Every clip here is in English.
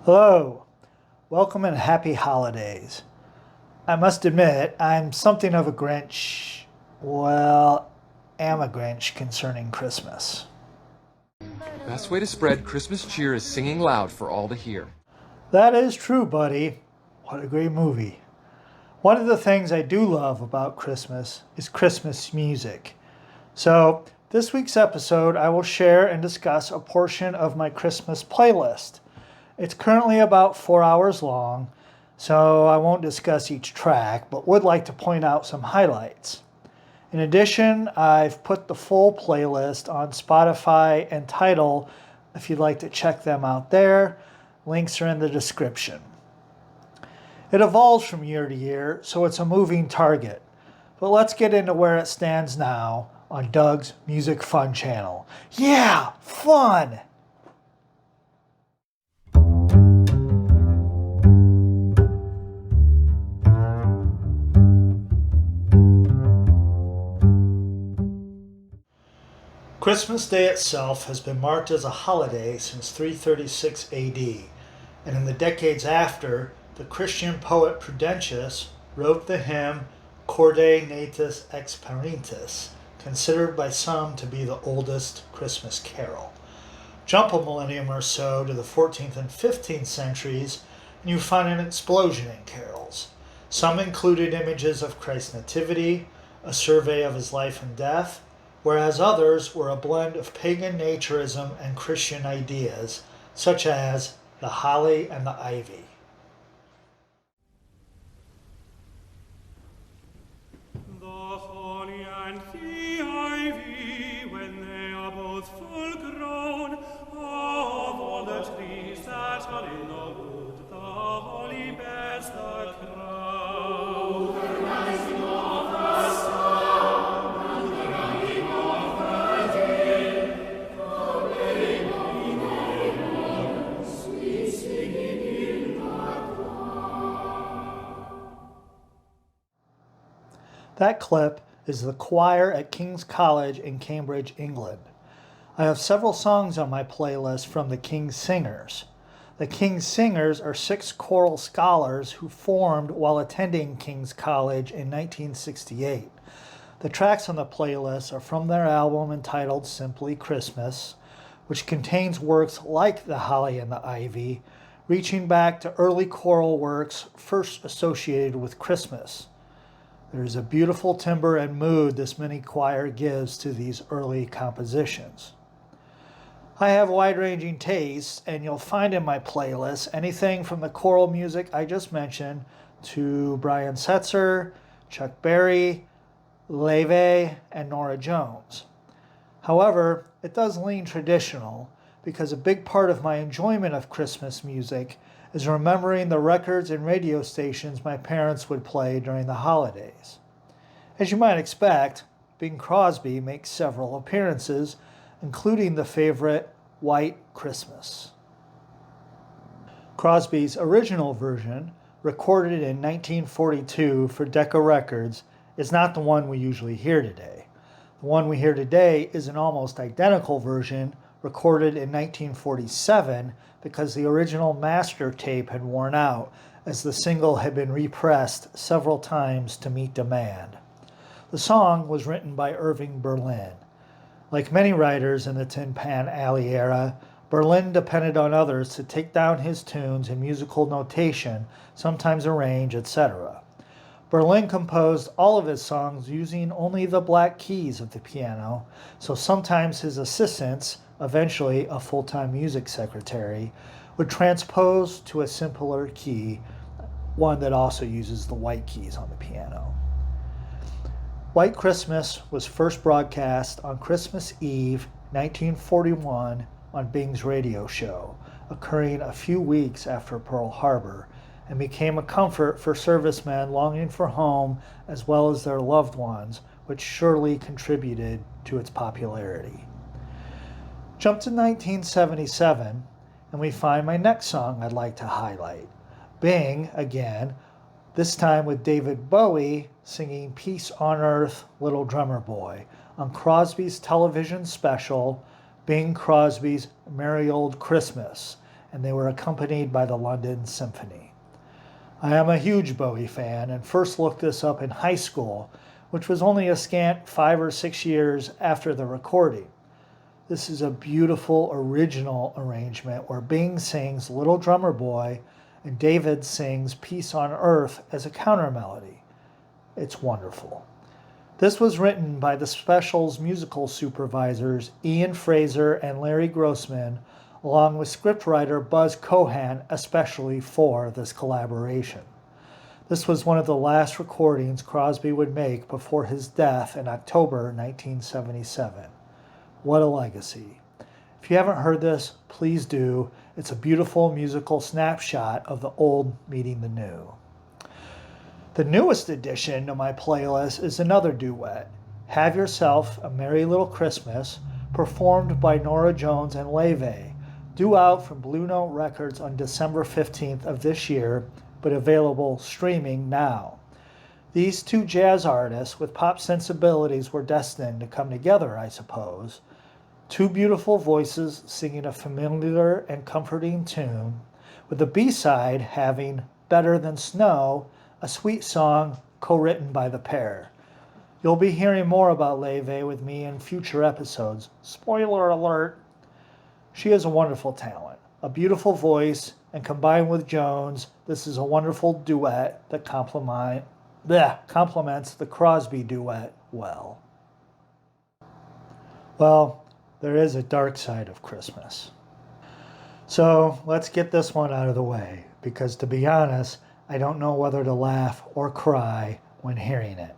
Hello, welcome and happy holidays. I must admit, I'm something of a Grinch. Well, am a Grinch concerning Christmas. The best way to spread Christmas cheer is singing loud for all to hear. That is true, buddy. What a great movie. One of the things I do love about Christmas is Christmas music. So, this week's episode, I will share and discuss a portion of my Christmas playlist. It's currently about 4 hours long, so I won't discuss each track, but would like to point out some highlights. In addition, I've put the full playlist on Spotify and Tidal if you'd like to check them out there. Links are in the description. It evolves from year to year, so it's a moving target. But let's get into where it stands now on Doug's Music Fun channel. Yeah, fun! Christmas Day itself has been marked as a holiday since 336 AD, and in the decades after, the Christian poet Prudentius wrote the hymn Corde Natus ex Parentis, considered by some to be the oldest Christmas carol. Jump a millennium or so to the 14th and 15th centuries, and you find an explosion in carols. Some included images of Christ's nativity, a survey of his life and death, whereas others were a blend of pagan naturism and Christian ideas, such as the holly and the ivy. The holly and the ivy, when they are both full grown, of all the trees that are in the wood, the holly bears the crown. The rising of the sun and the rising of the day, the baby neighbor, sweet singing in the choir. That clip is the choir at King's College in Cambridge, England. I have several songs on my playlist from the King's Singers. The King's Singers are 6 choral scholars who formed while attending King's College in 1968. The tracks on the playlist are from their album entitled Simply Christmas, which contains works like The Holly and the Ivy, reaching back to early choral works first associated with Christmas. There's a beautiful timbre and mood this mini choir gives to these early compositions. I have wide-ranging tastes, and you'll find in my playlist anything from the choral music I just mentioned to Brian Setzer, Chuck Berry, Laufey, and Norah Jones. However, it does lean traditional because a big part of my enjoyment of Christmas music is remembering the records and radio stations my parents would play during the holidays. As you might expect, Bing Crosby makes several appearances, including the favorite White Christmas. Crosby's original version, recorded in 1942 for Decca Records, is not the one we usually hear today. The one we hear today is an almost identical version recorded in 1947 because the original master tape had worn out as the single had been repressed several times to meet demand. The song was written by Irving Berlin. Like many writers in the Tin Pan Alley era, Berlin depended on others to take down his tunes in musical notation, sometimes arrange, etc. Berlin composed all of his songs using only the black keys of the piano, so sometimes his assistants, eventually a full-time music secretary, would transpose to a simpler key, one that also uses the white keys on the piano. White Christmas was first broadcast on Christmas Eve, 1941, on Bing's radio show, occurring a few weeks after Pearl Harbor, and became a comfort for servicemen longing for home as well as their loved ones, which surely contributed to its popularity. Jump to 1977, and we find my next song I'd like to highlight. Bing, again, this time with David Bowie singing Peace on Earth, Little Drummer Boy, on Crosby's television special, Bing Crosby's Merry Old Christmas, and they were accompanied by the London Symphony. I am a huge Bowie fan and first looked this up in high school, which was only a scant 5 or 6 years after the recording. This is a beautiful original arrangement where Bing sings Little Drummer Boy and David sings Peace on Earth as a counter melody. It's wonderful. This was written by the special's musical supervisors Ian Fraser and Larry Grossman, along with scriptwriter Buzz Cohan, especially for this collaboration. This was one of the last recordings Crosby would make before his death in October 1977. What a legacy. If you haven't heard this, please do. It's a beautiful musical snapshot of the old meeting the new. The newest addition to my playlist is another duet, Have Yourself a Merry Little Christmas, performed by Norah Jones and Laufey, due out from Blue Note Records on December 15th of this year, but available streaming now. These two jazz artists with pop sensibilities were destined to come together, I suppose. Two beautiful voices singing a familiar and comforting tune, with the B-side having Better Than Snow, a sweet song co-written by the pair. You'll be hearing more about Laufey with me in future episodes. Spoiler alert! She is a wonderful talent, a beautiful voice, and combined with Jones, this is a wonderful duet that complements the Crosby duet well. Well, there is a dark side of Christmas. So let's get this one out of the way, because to be honest, I don't know whether to laugh or cry when hearing it.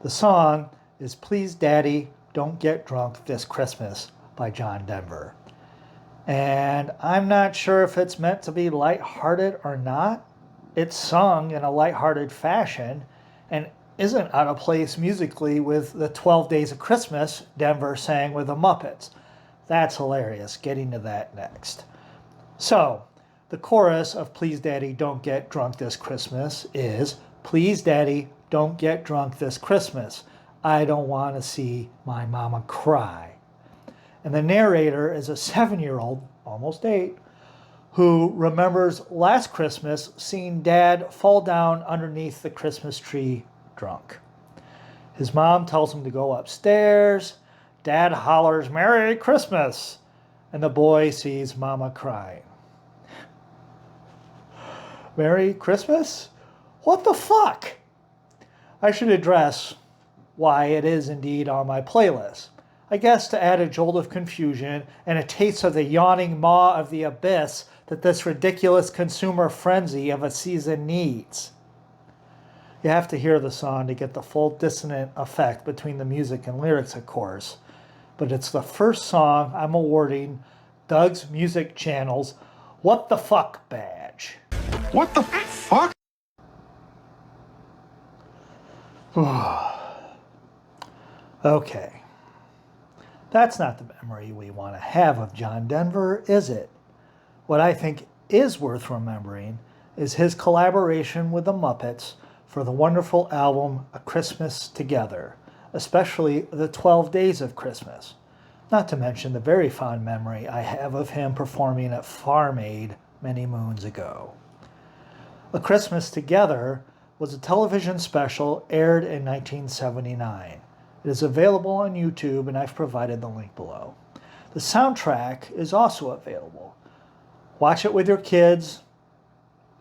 The song is Please Daddy, Don't Get Drunk This Christmas by John Denver. And I'm not sure if it's meant to be lighthearted or not. It's sung in a lighthearted fashion and isn't out of place musically with the 12 Days of Christmas Denver sang with the Muppets. That's hilarious. Getting to that next. So, the chorus of Please Daddy, Don't Get Drunk This Christmas is, Please Daddy, don't get drunk this Christmas. I don't want to see my mama cry. And the narrator is a 7-year-old, almost 8, who remembers last Christmas seeing Dad fall down underneath the Christmas tree drunk. His mom tells him to go upstairs. Dad hollers, Merry Christmas! And the boy sees Mama crying. Merry Christmas? What the fuck? I should address why it is indeed on my playlist. I guess to add a jolt of confusion and a taste of the yawning maw of the abyss that this ridiculous consumer frenzy of a season needs. You have to hear the song to get the full dissonant effect between the music and lyrics, of course. But it's the first song I'm awarding Doug's Music Channel's What the Fuck badge. What the fuck? Okay. That's not the memory we want to have of John Denver, is it? What I think is worth remembering is his collaboration with the Muppets for the wonderful album A Christmas Together, especially the 12 Days of Christmas. Not to mention the very fond memory I have of him performing at Farm Aid many moons ago. A Christmas Together was a television special aired in 1979. It is available on YouTube, and I've provided the link below. The soundtrack is also available. Watch it with your kids,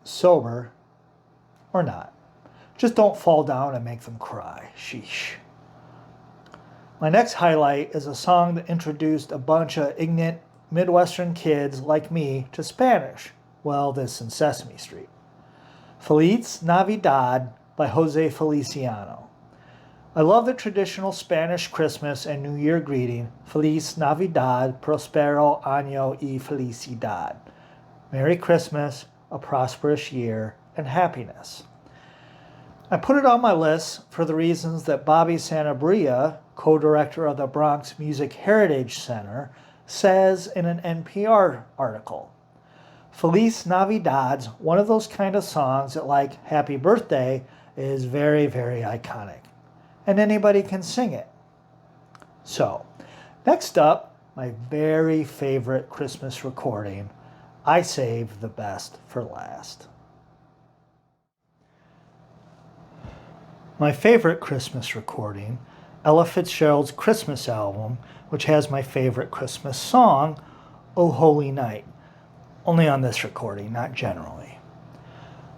sober or not. Just don't fall down and make them cry. Sheesh. My next highlight is a song that introduced a bunch of ignorant Midwestern kids like me to Spanish. Well, this in Sesame Street. Feliz Navidad by Jose Feliciano. I love the traditional Spanish Christmas and New Year greeting, Feliz Navidad, Prospero Año y Felicidad. Merry Christmas, a prosperous year, and happiness. I put it on my list for the reasons that Bobby Sanabria, co-director of the Bronx Music Heritage Center, says in an NPR article. Feliz Navidad's one of those kind of songs that, like Happy Birthday, is very, very iconic. And anybody can sing it. So, next up, my very favorite Christmas recording, I saved the best for last. My favorite Christmas recording, Ella Fitzgerald's Christmas album, which has my favorite Christmas song, O Holy Night. Only on this recording, not generally.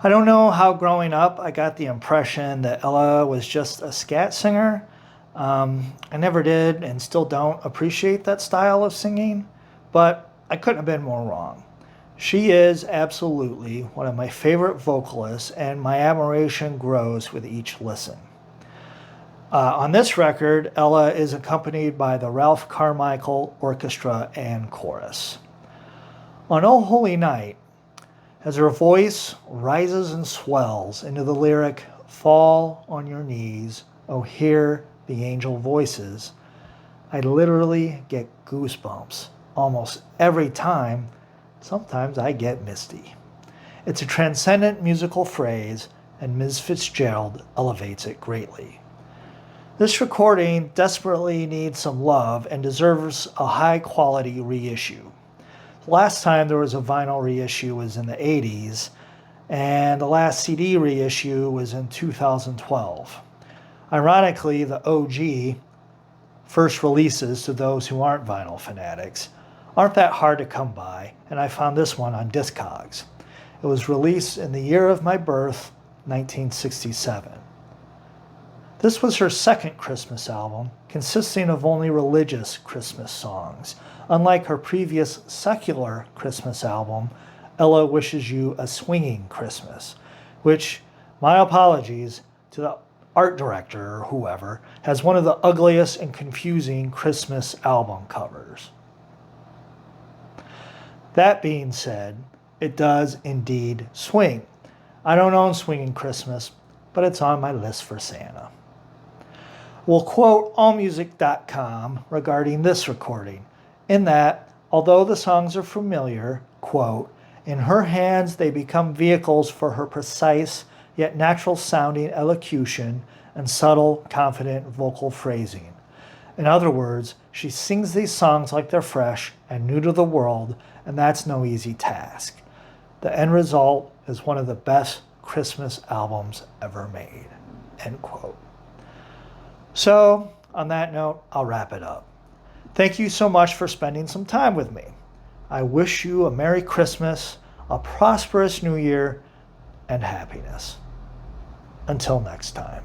I don't know how growing up I got the impression that Ella was just a scat singer. I never did and still don't appreciate that style of singing, but I couldn't have been more wrong. She is absolutely one of my favorite vocalists, and my admiration grows with each listen. On this record, Ella is accompanied by the Ralph Carmichael Orchestra and Chorus. On O Holy Night, as her voice rises and swells into the lyric, "Fall on your knees, oh hear the angel voices," I literally get goosebumps almost every time. Sometimes I get misty. It's a transcendent musical phrase, and Ms. Fitzgerald elevates it greatly. This recording desperately needs some love and deserves a high-quality reissue. The last time there was a vinyl reissue was in the 80s, and the last CD reissue was in 2012. Ironically, the OG, first releases to those who aren't vinyl fanatics, aren't that hard to come by, and I found this one on Discogs. It was released in the year of my birth, 1967. This was her second Christmas album, consisting of only religious Christmas songs. Unlike her previous secular Christmas album, Ella Wishes You a Swinging Christmas, which, my apologies to the art director or whoever, has one of the ugliest and confusing Christmas album covers. That being said, it does indeed swing. I don't own Swinging Christmas, but it's on my list for Santa. We'll quote allmusic.com regarding this recording, in that, although the songs are familiar, quote, "In her hands they become vehicles for her precise yet natural-sounding elocution and subtle, confident vocal phrasing. In other words, she sings these songs like they're fresh and new to the world, and that's no easy task. The end result is one of the best Christmas albums ever made." End quote. So, on that note, I'll wrap it up. Thank you so much for spending some time with me. I wish you a Merry Christmas, a prosperous New Year, and happiness. Until next time.